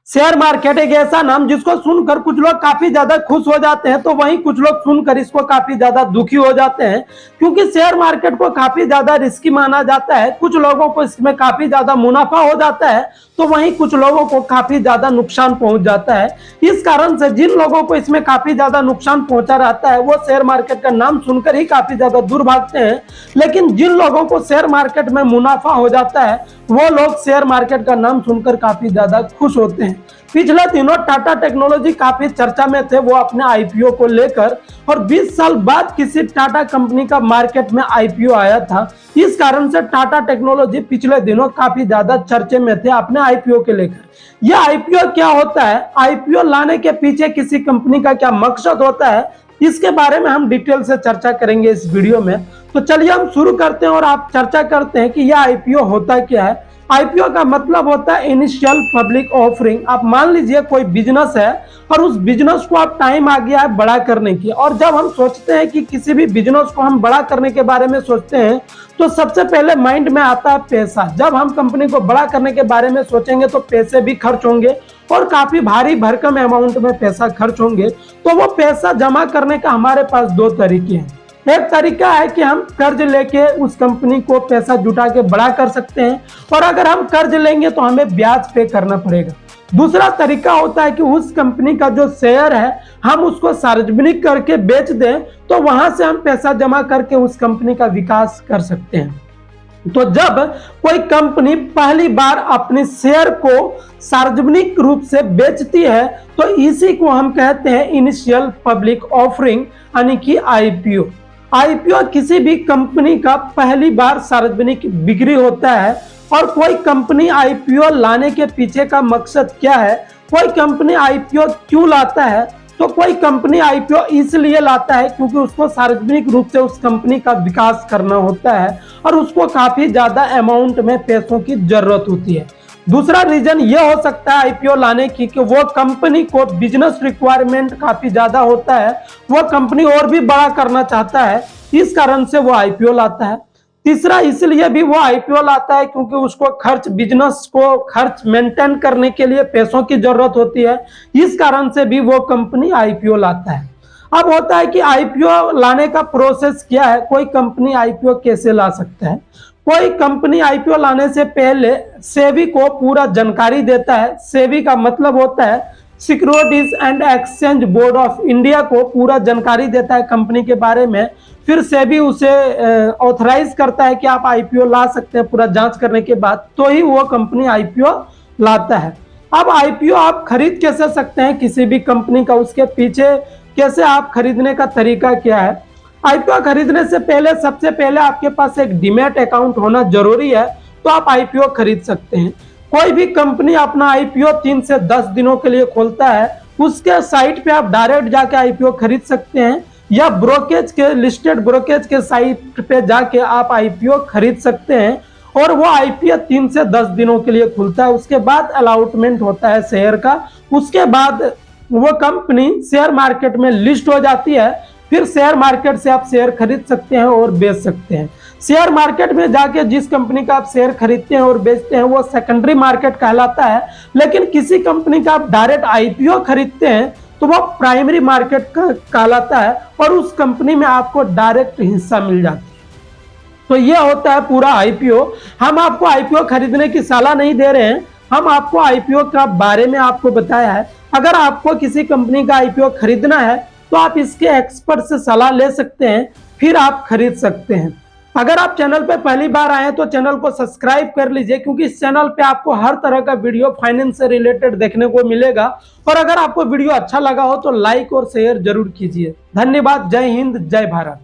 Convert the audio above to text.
Share market एक ऐसा नाम जिसको सुनकर कुछ लोग काफी ज्यादा खुश हो जाते हैं, तो वहीं कुछ लोग सुनकर इसको काफी ज्यादा दुखी हो जाते हैं, क्योंकि शेयर मार्केट को काफी ज्यादा रिस्की माना जाता है। कुछ लोगों को इसमें काफी ज्यादा मुनाफा हो जाता है, तो वहीं कुछ लोगों को काफी ज्यादा नुकसान पहुंच जाता है। इस कारण से जिन लोगों को इसमें काफी ज्यादा नुकसान पहुंचा रहता है, वो शेयर मार्केट का नाम सुनकर ही काफी ज्यादा दूर भागते हैं। लेकिन जिन लोगों को शेयर मार्केट में मुनाफा हो जाता है, वो लोग शेयर मार्केट का नाम सुनकर काफी ज्यादा खुश होते हैं। पिछले दिनों टाटा टेक्नोलॉजी काफी चर्चा में थे, वो अपने आईपीओ को लेकर, और 20 साल बाद किसी टाटा कंपनी का मार्केट में आईपीओ आया था। इस कारण से टाटा टेक्नोलॉजी पिछले दिनों काफी ज्यादा चर्चे में थे अपने आईपीओ के लेकर। यह आईपीओ क्या होता है, आईपीओ लाने के पीछे किसी कंपनी का क्या मकसद होता है, इसके बारे में हम डिटेल से चर्चा करेंगे इस वीडियो में। तो चलिए हम शुरू करते हैं और आप चर्चा करते हैं कि यह आईपीओ होता क्या है। आईपीओ का मतलब होता है इनिशियल पब्लिक ऑफरिंग। आप मान लीजिए कोई बिजनेस है और उस बिजनेस को आप टाइम आ गया है बड़ा करने की, और जब हम सोचते हैं कि किसी भी बिजनेस को हम बड़ा करने के बारे में सोचते हैं, तो सबसे पहले माइंड में आता है पैसा। जब हम कंपनी को बड़ा करने के बारे में सोचेंगे तो पैसे भी खर्च होंगे, और काफी भारी भरकम अमाउंट में पैसा खर्च होंगे। तो वो पैसा जमा करने का हमारे पास दो तरीके हैं। एक तरीका है कि हम कर्ज लेके उस कंपनी को पैसा जुटा के बड़ा कर सकते हैं, और अगर हम कर्ज लेंगे तो हमें ब्याज पे करना पड़ेगा। दूसरा तरीका होता है कि उस कंपनी का जो शेयर है हम उसको सार्वजनिक करके बेच दें, तो वहां से हम पैसा जमा करके उस कंपनी का विकास कर सकते हैं। तो जब कोई कंपनी पहली बार अपने शेयर को सार्वजनिक रूप से बेचती है, तो इसी को हम कहते हैं इनिशियल पब्लिक ऑफरिंग, यानी कि आईपीओ। आईपीओ किसी भी कंपनी का पहली बार सार्वजनिक बिक्री होता है। और कोई कंपनी आईपीओ लाने के पीछे का मकसद क्या है, कोई कंपनी आईपीओ क्यों लाता है, तो कोई कंपनी आईपीओ इसलिए लाता है क्योंकि उसको सार्वजनिक रूप से उस कंपनी का विकास करना होता है, और उसको काफी ज्यादा अमाउंट में पैसों की जरूरत होती है। दूसरा रीजन ये हो सकता है आईपीओ लाने की कि वो कंपनी को बिजनेस रिक्वायरमेंट काफी ज्यादा होता है, वो कंपनी और भी बड़ा करना चाहता है, इस कारण से वो आईपीओ लाता है। तीसरा इसलिए भी वो आईपीओ लाता है क्योंकि उसको बिजनेस को खर्च मेंटेन करने के लिए पैसों की जरूरत होती है, इस कारण से भी वो कंपनी आईपीओ लाता है। अब होता है कि आईपीओ लाने का प्रोसेस क्या है, कोई कंपनी आईपीओ कैसे ला सकता है। कोई कंपनी आईपीओ लाने से पहले सेबी को पूरा जानकारी देता है। सेबी का मतलब होता है securities and exchange board of India को पूरा जानकारी देता है कंपनी के बारे में। फिर सेबी उसे ऑथराइज करता है कि आप आईपीओ ला सकते हैं, पूरा जांच करने के बाद तो ही वो कंपनी आईपीओ लाता है। अब आईपीओ आप खरीद कैसे सकते हैं किसी भी कंपनी का, उसके पीछे कैसे आप खरीदने का तरीका क्या है। आईपीओ खरीदने से पहले सबसे पहले आपके पास एक डीमैट अकाउंट होना जरूरी है, तो आप आईपीओ खरीद सकते हैं। कोई भी कंपनी अपना आईपीओ 3 से 10 दिनों के लिए खोलता है, उसके साइट पे आप डायरेक्ट जाके आईपीओ खरीद सकते हैं, या ब्रोकेज के लिस्टेड ब्रोकेज के साइट पे जाके आप आईपीओ खरीद सकते हैं। और वो आईपीओ 3 से 10 दिनों के लिए खुलता है, उसके बाद अलॉटमेंट होता है शेयर का, उसके बाद वो कंपनी शेयर मार्केट में लिस्ट हो जाती है। फिर शेयर मार्केट से आप शेयर खरीद सकते हैं और बेच सकते हैं। शेयर मार्केट में जाके जिस कंपनी का आप शेयर खरीदते हैं और बेचते हैं वो सेकेंडरी मार्केट कहलाता है, लेकिन किसी कंपनी का आप डायरेक्ट आईपीओ खरीदते हैं तो वो प्राइमरी मार्केट कहलाता है, और उस कंपनी में आपको डायरेक्ट हिस्सा मिल जाता है। तो ये होता है पूरा आईपीओ। हम आपको आईपीओ खरीदने की सलाह नहीं दे रहे हैं, हम आपको आईपीओ का बारे में आपको बताया है। अगर आपको किसी कंपनी का आईपीओ खरीदना है तो आप इसके एक्सपर्ट से सलाह ले सकते हैं, फिर आप खरीद सकते हैं। अगर आप चैनल पे पहली बार आए हैं तो चैनल को सब्सक्राइब कर लीजिए, क्योंकि इस चैनल पे आपको हर तरह का वीडियो फाइनेंस से रिलेटेड देखने को मिलेगा। और अगर आपको वीडियो अच्छा लगा हो तो लाइक और शेयर जरूर कीजिए। धन्यवाद। जय हिंद, जय भारत।